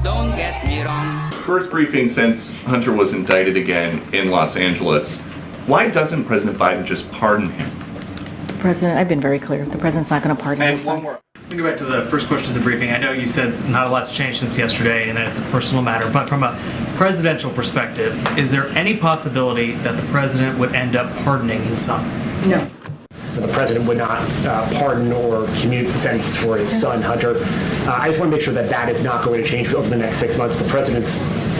Don't get me wrong. First briefing since Hunter was indicted again in Los Angeles. Why doesn't President Biden just pardon him? I've been very clear. The president's not going to pardon him. And one more. Let me go back to the first question of the briefing. I know you said not a lot's changed since yesterday and that it's a personal matter, but from a presidential perspective, is there any possibility that the president would end up pardoning his son? No. The president would not pardon or commute the sentence for his son, Hunter. I just want to make sure that that is not going to change over the next 6 months. The president's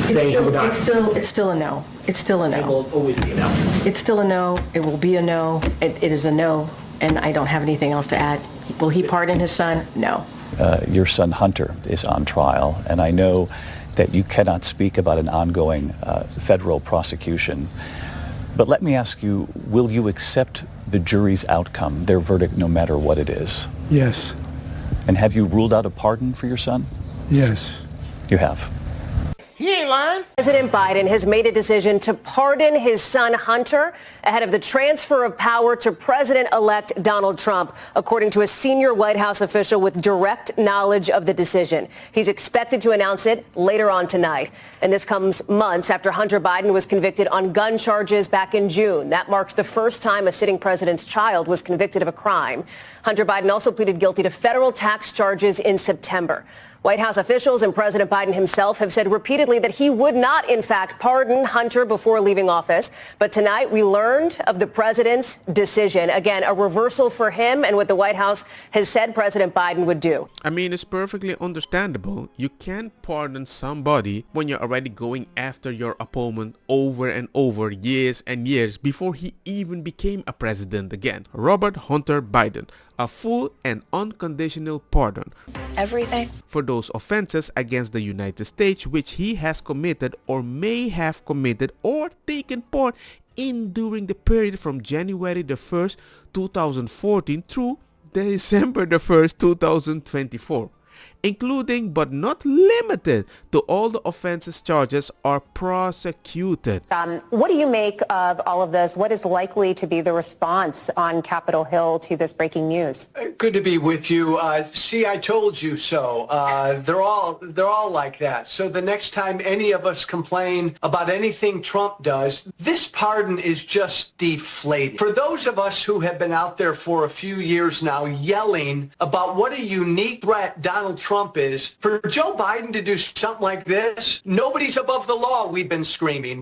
saying he would not. It's still a no. It's still a no. It will always be a no. It's still a no. It will be a no. It is a no, and I don't have anything else to add. Will he pardon his son? No. Your son Hunter is on trial, and I know that you cannot speak about an ongoing federal prosecution. But let me ask you, will you accept the jury's outcome, their verdict, no matter what it is? Yes. And have you ruled out a pardon for your son? Yes. You have. He ain't lying. President Biden has made a decision to pardon his son Hunter ahead of the transfer of power to President-elect Donald Trump, according to a senior White House official with direct knowledge of the decision. He's expected to announce it later on tonight. And this comes months after Hunter Biden was convicted on gun charges back in June. That marked the first time a sitting president's child was convicted of a crime. Hunter Biden also pleaded guilty to federal tax charges in September. White House officials and President Biden himself have said repeatedly that he would not, in fact, pardon Hunter before leaving office. But tonight we learned of the president's decision. Again, a reversal for him and what the White House has said President Biden would do. I mean, it's perfectly understandable. You can't pardon somebody when you're already going after your opponent over and over years and years before he even became a president again. Robert Hunter Biden. A full and unconditional pardon. Everything. For those offenses against the United States which he has committed or may have committed or taken part in during the period from January the 1st, 2014 through December the 1st, 2024. Including but not limited to all the offenses charges are prosecuted. What do you make of all of this? What is likely to be the response on Capitol Hill to this breaking news? Good to be with you. See, I told you so. They're all like that. So the next time any of us complain about anything Trump does, this pardon is just deflated. For those of us who have been out there for a few years now yelling about what a unique threat Donald Trump is, for Joe Biden to do something like this, nobody's above the law, we've been screaming.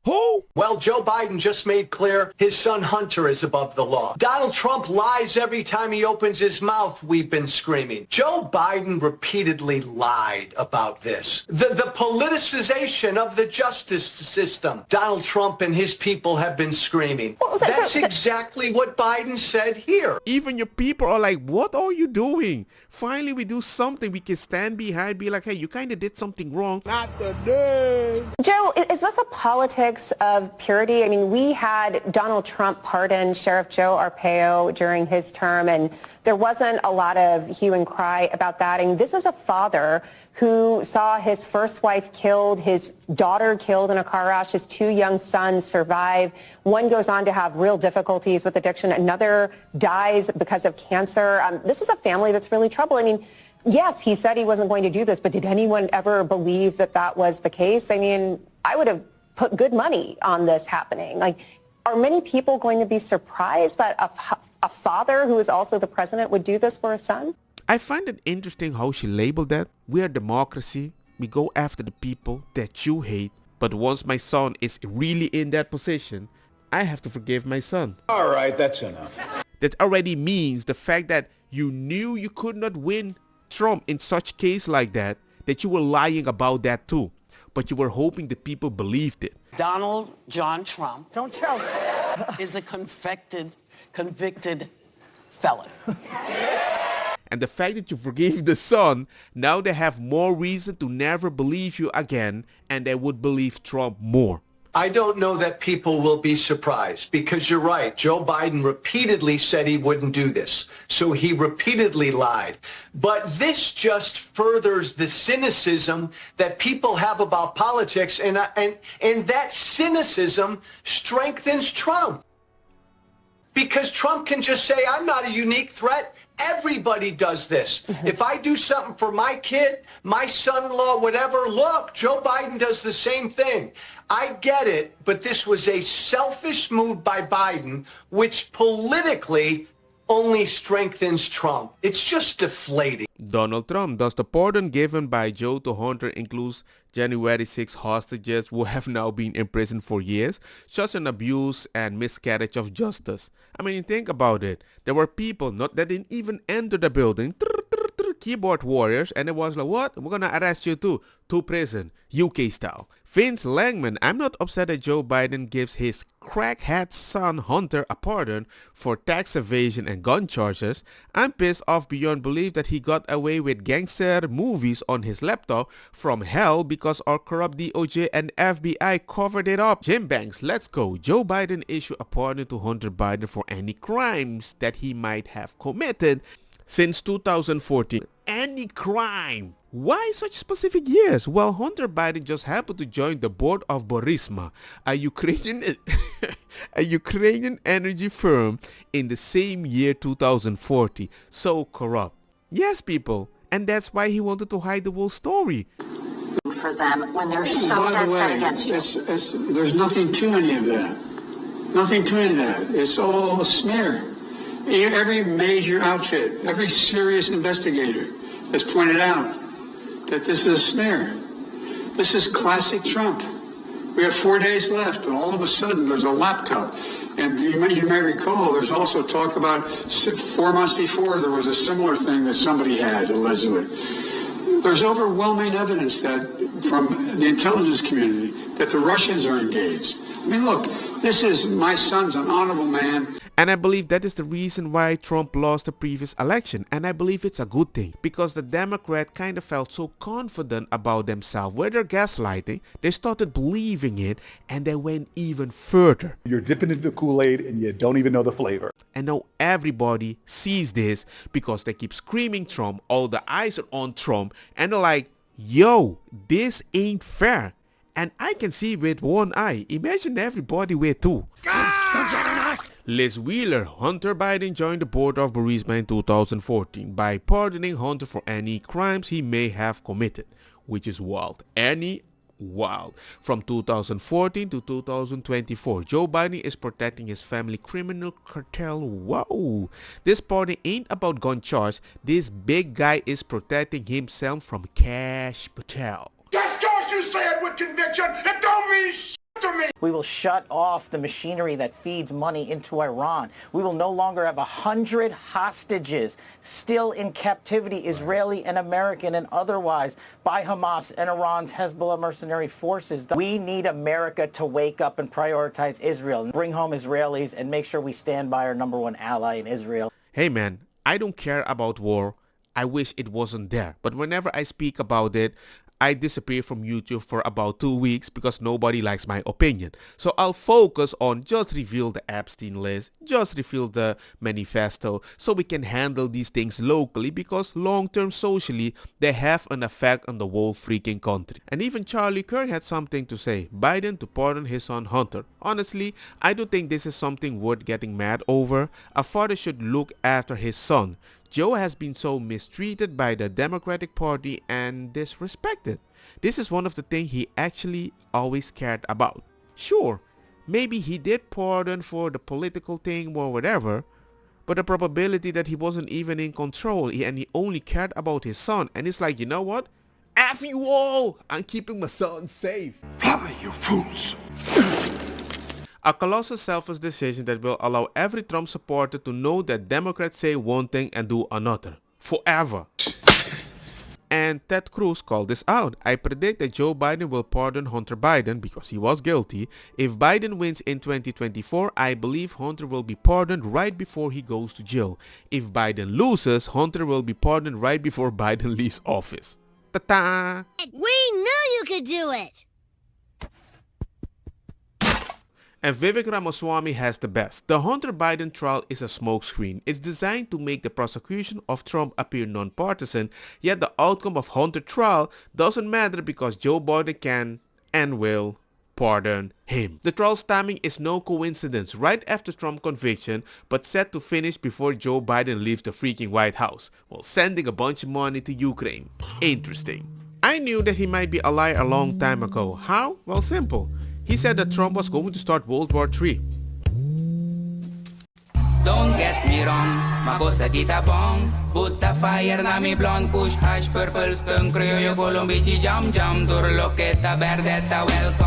Who? Well, Joe Biden just made clear his son Hunter is above the law. Donald Trump lies every time he opens his mouth, we've been screaming. Joe Biden repeatedly lied about this. The politicization of the justice system, Donald Trump and his people have been screaming. That's exactly what Biden said here. Even your people are like, what are you doing? Finally, we do something we can stand behind, be like, hey, you kind of did something wrong. Not today. Joe, is this a politics of purity? I mean, we had Donald Trump pardon Sheriff Joe Arpaio during his term, and there wasn't a lot of hue and cry about that. And this is a father who saw his first wife killed, his daughter killed in a car crash, his two young sons survive. One goes on to have real difficulties with addiction. Another dies because of cancer. This is a family that's really troubled. I mean, yes, he said he wasn't going to do this, but did anyone ever believe that that was the case? I mean, I would have put good money on this happening. Like, are many people going to be surprised that a father who is also the president would do this for his son? I find it interesting how she labeled that. We are democracy. We go after the people that you hate. But once my son is really in that position, I have to forgive my son. All right, that's enough. That already means the fact that you knew you could not win Trump in such case like that you were lying about that too. But you were hoping the people believed it. Donald John Trump. Don't tell me. Is a convicted felon. And the fact that you forgave the son, now they have more reason to never believe you again, and they would believe Trump more. I don't know that people will be surprised because you're right. Joe Biden repeatedly said he wouldn't do this. So he repeatedly lied. But this just furthers the cynicism that people have about politics. And that cynicism strengthens Trump. Because Trump can just say, I'm not a unique threat. Everybody does this. If I do something for my kid, my son-in-law, whatever, look, Joe Biden does the same thing. I get it, but this was a selfish move by Biden, which politically only strengthens Trump. It's just deflating. Donald Trump, thus the pardon given by Joe to Hunter includes January 6 hostages who have now been imprisoned for years. Such an abuse and miscarriage of justice. I mean, think about it. There were people that didn't even enter the building, keyboard warriors, and it was like, what? We're gonna arrest you too. To prison, UK style. Vince Langman, I'm not upset that Joe Biden gives his crackhead son Hunter a pardon for tax evasion and gun charges. I'm pissed off beyond belief that he got away with gangster movies on his laptop from hell because our corrupt DOJ and FBI covered it up. Jim Banks, let's go. Joe Biden issued a pardon to Hunter Biden for any crimes that he might have committed since 2014. Any crime. Why such specific years? Well, Hunter Biden just happened to join the board of Burisma, a Ukrainian energy firm in the same year 2040. So corrupt. Yes, people. And that's why he wanted to hide the whole story. For them when they're so dead set against you. There's nothing to any of that. Nothing to any of that. It's all a smear. Every major outfit, every serious investigator has pointed out that this is a smear. This is classic Trump. We have 4 days left, and all of a sudden there's a laptop. And you may recall, there's also talk about 4 months before there was a similar thing that somebody had, allegedly. There's overwhelming evidence that from the intelligence community that the Russians are engaged. I mean, look, my son's an honorable man. And I believe that is the reason why Trump lost the previous election. And I believe it's a good thing because the Democrat kind of felt so confident about themselves. With their gaslighting, they started believing it and they went even further. You're dipping into the Kool-Aid and you don't even know the flavor. And now everybody sees this because they keep screaming Trump. All the eyes are on Trump and they're like, yo, this ain't fair. And I can see with one eye. Imagine everybody with two. Liz Wheeler, Hunter Biden joined the board of Burisma in 2014 by pardoning Hunter for any crimes he may have committed, which is wild. Wild. From 2014 to 2024, Joe Biden is protecting his family criminal cartel. Wow. This party ain't about gun charge. This big guy is protecting himself from Cash Patel. Just cause you say it with conviction, it don't mean shit to me. We will shut off the machinery that feeds money into Iran. We will no longer have 100 hostages still in captivity, Israeli and American and otherwise, by Hamas and Iran's Hezbollah mercenary forces. We need America to wake up and prioritize Israel and bring home Israelis and make sure we stand by our #1 ally in Israel. Hey man, I don't care about war. I wish it wasn't there. But whenever I speak about it, I disappear from YouTube for about 2 weeks because nobody likes my opinion. So I'll focus on just reveal the Epstein list, just reveal the manifesto so we can handle these things locally because long-term socially they have an effect on the whole freaking country. And even Charlie Kirk had something to say. Biden to pardon his son Hunter. Honestly, I don't think this is something worth getting mad over. A father should look after his son. Joe has been so mistreated by the Democratic Party and disrespected. This is one of the things he actually always cared about. Sure, maybe he did pardon for the political thing or whatever, but the probability that he wasn't even in control and he only cared about his son, and it's like, you know what? F you all! I'm keeping my son safe. Fly, you fools! A colossal selfish decision that will allow every Trump supporter to know that Democrats say one thing and do another. Forever. And Ted Cruz called this out. I predict that Joe Biden will pardon Hunter Biden because he was guilty. If Biden wins in 2024, I believe Hunter will be pardoned right before he goes to jail. If Biden loses, Hunter will be pardoned right before Biden leaves office. Ta-ta! We knew you could do it! And Vivek Ramaswamy has the best. The Hunter Biden trial is a smokescreen. It's designed to make the prosecution of Trump appear non-partisan, yet the outcome of Hunter trial doesn't matter because Joe Biden can and will pardon him. The trial timing is no coincidence, right after Trump's conviction, but set to finish before Joe Biden leaves the freaking White House, while sending a bunch of money to Ukraine. Interesting. I knew that he might be a liar a long time ago. How? Well, simple. He said that Trump was going to start World War III. Don't get me wrong, makosa kita bong. Put the fire na mi blonde, kush hash, purple skunk, criollo, colombici, jam jam, turloqueta, verdetta, welcome.